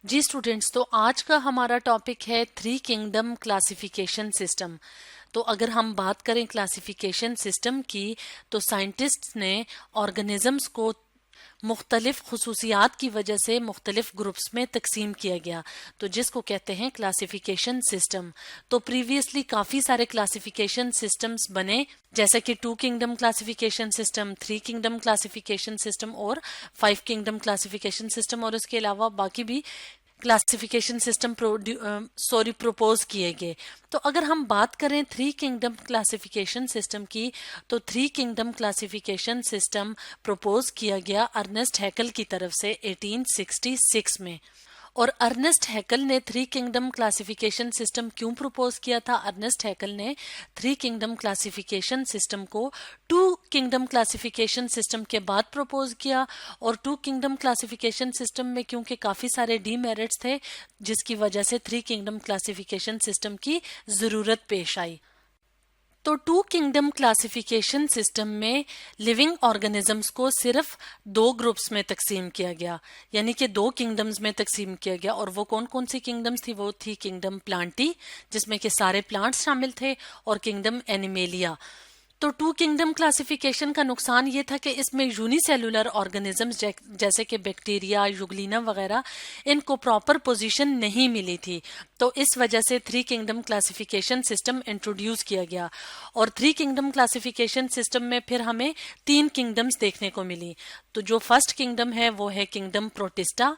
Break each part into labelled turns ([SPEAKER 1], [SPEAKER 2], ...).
[SPEAKER 1] जी students, तो आज का हमारा टॉपिक है थ्री किंगडम क्लासिफिकेशन सिस्टम। तो अगर हम बात करें क्लासिफिकेशन सिस्टम की, तो साइंटिस्ट्स ने ऑर्गेनिजम्स को मुख्तलिफ खसूसियात की वजह से मुख्तलिफ ग्रुप्स में तकसीम किया गया, तो जिसको कहते हैं क्लासिफिकेशन सिस्टम। तो प्रीवियसली काफ़ी सारे क्लासिफिकेशन सिस्टम्स बने, जैसे कि two kingdom classification system, three kingdom classification system और फाइव किंगडम क्लासिफिकेशन सिस्टम, और इसके अलावा बाकी भी क्लासिफिकेशन सिस्टम प्रपोज किए गए। तो अगर हम बात करें थ्री किंगडम क्लासिफिकेशन सिस्टम की, तो three kingdom classification system propose किया गया अर्नेस्ट हैकल की तरफ से 1866 में। और अर्नेस्ट हैकल ने थ्री किंगडम क्लासिफिकेशन सिस्टम क्यों प्रपोज किया था? अर्नेस्ट हैकल ने थ्री किंगडम क्लासिफिकेशन सिस्टम को टू किंगडम क्लासिफिकेशन सिस्टम के बाद प्रपोज किया, और टू किंगडम क्लासिफिकेशन सिस्टम में क्योंकि काफी सारे डीमेरिट्स थे, जिसकी वजह से थ्री किंगडम क्लासिफिकेशन सिस्टम की जरूरत पेश आई। तो टू किंगडम क्लासिफिकेशन सिस्टम में लिविंग ऑर्गेनिजम्स को सिर्फ दो ग्रुप्स में तकसीम किया गया, यानी कि दो किंगडम्स में तकसीम किया गया। और वो कौन कौन सी किंगडम्स थी? वो थी किंगडम प्लांटी, जिसमें कि सारे प्लांट्स शामिल थे, और किंगडम एनिमेलिया। तो टू किंगडम क्लासिफिकेशन का नुकसान ये था कि इसमें यूनिसेलुलर ऑर्गेनिजम्स जैसे कि बैक्टीरिया, युगलिना वगैरह, इनको प्रॉपर पोजीशन नहीं मिली थी। तो इस वजह से three kingdom classification system introduce किया गया। और थ्री किंगडम क्लासिफिकेशन सिस्टम में फिर हमें तीन किंगडम्स देखने को मिली। तो जो फर्स्ट किंगडम है वो है किंगडम प्रोटिस्टा,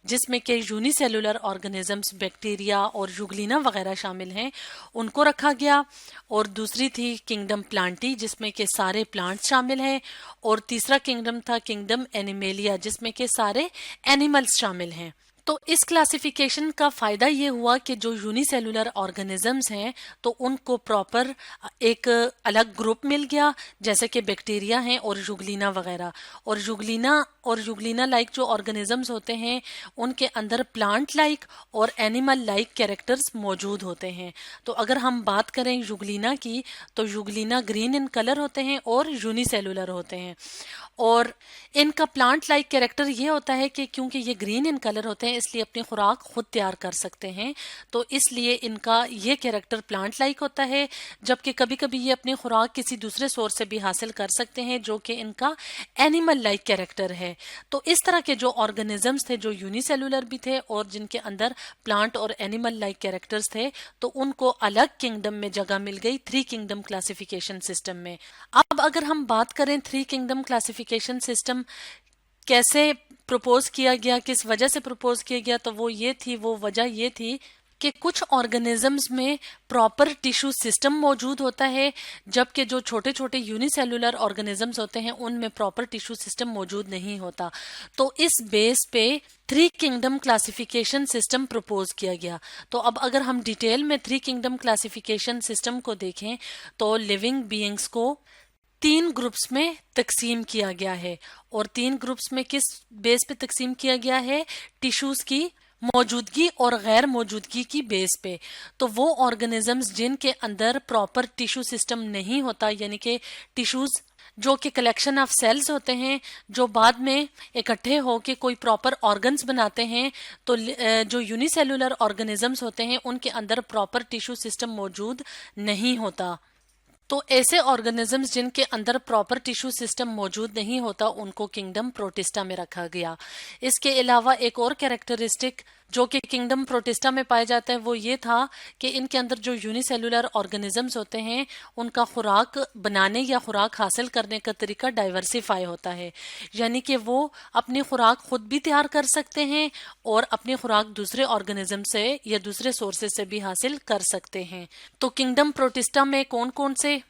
[SPEAKER 1] जिसमें कि यूनिसेलुलर ऑर्गेनिजम्स, बैक्टीरिया और युगलिना वगैरह शामिल हैं, उनको रखा गया। और दूसरी थी किंगडम प्लांटी, जिसमें के सारे प्लांट्स शामिल हैं। और तीसरा किंगडम था किंगडम एनिमेलिया, जिसमें के सारे एनिमल्स शामिल हैं। तो इस क्लासिफिकेशन का फायदा ये हुआ कि जो यूनिसेलुलर ऑर्गेनिजम्स हैं, तो उनको प्रॉपर एक अलग ग्रुप मिल गया, जैसे कि बैक्टीरिया हैं और युगलिना वगैरह। और युगलिना लाइक जो ऑर्गेनिजम्स होते हैं, उनके अंदर प्लांट लाइक और एनिमल लाइक कैरेक्टर्स मौजूद होते हैं। तो अगर हम बात करें युगलिना की, तो युगलिना ग्रीन इन कलर होते हैं और यूनिसेलुलर होते हैं। और इनका प्लांट लाइक कैरेक्टर ये होता है कि क्योंकि ये ग्रीन इन कलर होते हैं, इसलिए अपनी खुराक खुद तैयार कर सकते हैं, तो इसलिए इनका ये कैरेक्टर प्लांट लाइक होता है। जबकि कभी कभी ये अपनी खुराक किसी दूसरे सोर्स से भी हासिल कर सकते हैं, जो कि इनका एनिमल लाइक कैरेक्टर है। तो इस तरह के जो ऑर्गेनिजम्स थे, जो यूनिसेलुलर भी थे और जिनके अंदर प्लांट और एनिमल लाइक कैरेक्टर्स थे, तो उनको अलग किंगडम में जगह मिल गई थ्री किंगडम क्लासिफिकेशन सिस्टम में। अब अगर हम बात करें थ्री किंगडम क्लासिफिकेशन सिस्टम कैसे प्रपोज किया गया, किस वजह से प्रपोज किया गया, तो वो वजह ये थी कि कुछ ऑर्गेनिजम्स में प्रॉपर टिश्यू सिस्टम मौजूद होता है, जबकि जो छोटे छोटे यूनिसेलुलर ऑर्गेनिजम्स होते हैं उनमें प्रॉपर टिश्यू सिस्टम मौजूद नहीं होता। तो इस बेस पे three kingdom classification system propose किया गया। तो अब अगर हम डिटेल में थ्री किंगडम क्लासिफिकेशन सिस्टम को देखें, तो लिविंग बीइंग्स को तीन ग्रुप्स में तकसीम किया गया है। और तीन ग्रुप्स में किस बेस पे तकसीम किया गया है? टिश्यूज की मौजूदगी और गैर मौजूदगी की बेस पे। तो वो ऑर्गेनिजम्स जिनके अंदर प्रॉपर टिश्यू सिस्टम नहीं होता, यानी कि टिश्यूज जो कि कलेक्शन ऑफ सेल्स होते हैं, जो बाद में इकट्ठे होके कोई प्रॉपर ऑर्गन्स बनाते हैं, तो जो यूनिसेलुलर ऑर्गेनिजम्स होते हैं उनके अंदर प्रॉपर टिश्यू सिस्टम मौजूद नहीं होता। तो ऐसे ऑर्गेनिजम्स जिनके अंदर प्रॉपर टिश्यू सिस्टम मौजूद नहीं होता, उनको किंगडम प्रोटिस्टा में रखा गया। इसके अलावा एक और कैरेक्टरिस्टिक जो कि किंगडम प्रोटिस्टा में पाया जाता है, वो ये था कि इनके अंदर जो यूनिसेलुलर ऑर्गेनिजम्स होते हैं, उनका खुराक बनाने या खुराक हासिल करने का तरीका डाइवर्सिफाई होता है, यानी कि वो अपनी खुराक खुद भी तैयार कर सकते हैं और अपनी खुराक दूसरे ऑर्गेनिज्म से या दूसरे सोर्सेज से भी हासिल कर सकते हैं। तो किंगडम प्रोटिस्टा में कौन कौन से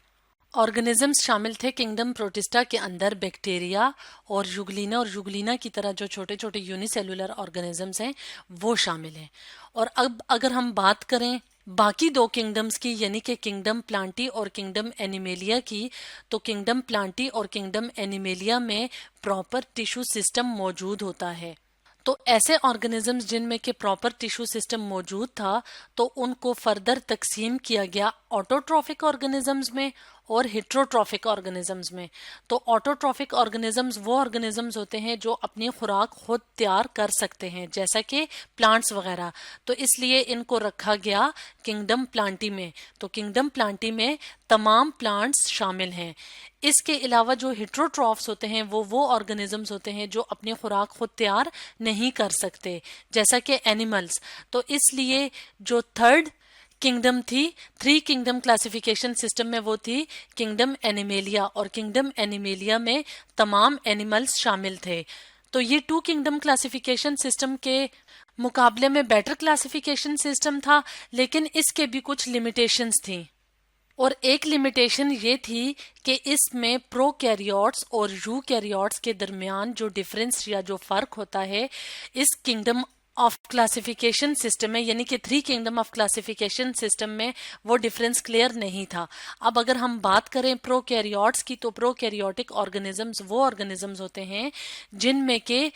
[SPEAKER 1] ऑर्गेनिजम्स शामिल थे? किंगडम प्रोटिस्टा के अंदर बैक्टीरिया और युगलिना की तरह जो छोटे छोटे यूनिसेलुलर ऑर्गेनिजम्स हैं, वो शामिल हैं। और अब अगर हम बात करें बाकी दो किंगडम्स की, यानी कि किंगडम प्लांटी और किंगडम एनिमेलिया की, तो किंगडम प्लांटी और किंगडम एनिमेलिया में प्रॉपर टिश्यू सिस्टम मौजूद होता है। तो ऐसे ऑर्गेनिजम्स जिनमें के प्रॉपर टिश्यू सिस्टम मौजूद था, तो उनको फर्दर तकसीम किया गया ऑटोट्रॉफिक ऑर्गेनिजम्स में اور ہیٹروٹروفک آرگنزمز میں. تو آٹوٹروفک آرگنزمز وہ آرگنزمز ہوتے ہیں جو اپنی خوراک خود تیار کر سکتے ہیں جیسا کہ پلانٹس وغیرہ. تو اس لیے ان کو رکھا گیا کنگڈم پلانٹی میں. تو کنگڈم پلانٹی میں تمام پلانٹس شامل ہیں. اس کے علاوہ جو ہیٹروٹروفس ہوتے ہیں وہ آرگنزمز ہوتے ہیں جو اپنی خوراک خود تیار نہیں کر سکتے جیسا کہ اینیملز. تو اس لیے جو تھرڈ کنگڈم تھی 3 کنگڈم کلاسیفیکیشن سسٹم میں وہ تھی کنگڈم اینیمیلیا, اور کنگڈم اینیمیلیا میں تمام اینیملز شامل تھے. تو یہ 2 کنگڈم کلاسیفیکیشن سسٹم کے مقابلے میں بیٹر کلاسیفیکیشن سسٹم تھا, لیکن اس کے بھی کچھ لمیٹیشنز تھیں. اور ایک لمیٹیشن یہ تھی کہ اس میں پرو کیریوٹس اور یو کیریوٹس کے درمیان جو ڈفرنس یا جو فرق ہوتا ہے اس کنگڈم آف کلاسیفیکیشن سسٹم میں, یعنی کہ 3 کنگڈم آف کلاسیفیکیشن سسٹم میں وہ ڈفرنس کلیئر نہیں تھا. اب اگر ہم بات کریں پرو کیریوٹس کی, تو پرو کیریوٹک آرگنزمز وہ آرگنزمز ہوتے ہیں جن میں کہ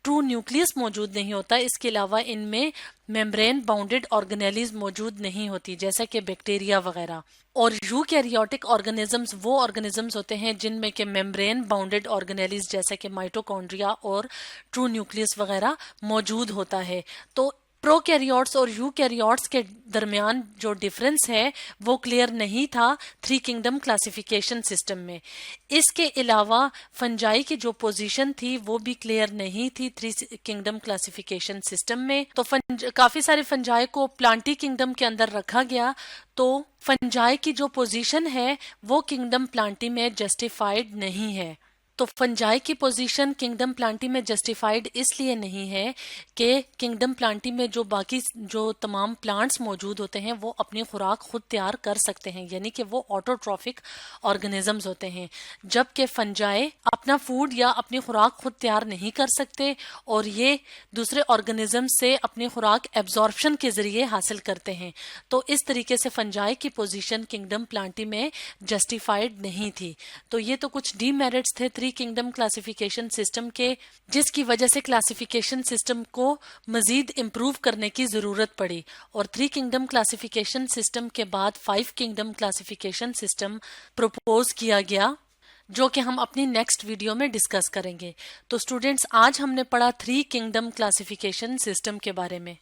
[SPEAKER 1] ٹرو نیوکلیس موجود نہیں ہوتا. اس کے علاوہ ان میں میمبرین باؤنڈڈ آرگنیلیز موجود نہیں ہوتی جیسا کہ بیکٹیریا وغیرہ. اور یو کیریوٹک آرگنزمز وہ آرگنزمز ہوتے ہیں جن میں کہ میمبرین باؤنڈڈ آرگنیلیز جیسا کہ مائٹوکونڈریا اور ٹرو نیوکلیس وغیرہ موجود ہوتا ہے. تو پرو کیریوٹس اور یو کیریوٹس کے درمیان جو ڈفرنس ہے وہ کلیئر نہیں تھا 3 کنگڈم کلاسیفیکیشن سسٹم میں. اس کے علاوہ فنجائی کی جو پوزیشن تھی وہ بھی کلیئر نہیں تھی 3 کنگڈم کلاسیفیکیشن سسٹم میں. تو کافی سارے فنجائی کو پلانٹی کنگڈم کے اندر رکھا گیا. تو فنجائی کی جو پوزیشن ہے وہ کنگڈم پلانٹی میں جسٹیفائڈ نہیں ہے. تو فنجائی کی پوزیشن کنگڈم پلانٹی میں جسٹیفائڈ اس لیے نہیں ہے کہ کنگڈم پلانٹی میں جو باقی جو تمام پلانٹس موجود ہوتے ہیں وہ اپنی خوراک خود تیار کر سکتے ہیں, یعنی کہ وہ آٹوٹروفک آرگنزمز ہوتے ہیں, جبکہ فنجائی اپنا فوڈ یا اپنی خوراک خود تیار نہیں کر سکتے اور یہ دوسرے آرگنزم سے اپنی خوراک ایبزارپشن کے ذریعے حاصل کرتے ہیں. تو اس طریقے سے فنجائی کی پوزیشن کنگڈم پلانٹی میں جسٹیفائڈ نہیں تھی. تو یہ تو کچھ ڈی میرٹس تھے 3 کنگڈم کلاسیفیکیشن سسٹم کے, جس کی وجہ سے کلاسیفیکیشن سسٹم کو مزید امپروو کرنے کی ضرورت پڑی. اور 3 کنگڈم کلاسیفیکیشن سسٹم کے بعد 5 کنگڈم کلاسیفیکیشن سسٹم پروپوز کیا گیا, جو کہ ہم اپنی نیکسٹ ویڈیو میں ڈسکس کریں گے. تو اسٹوڈینٹس, آج ہم نے پڑھا 3 کنگڈم کلاسیفیکیشن سسٹم کے بارے میں.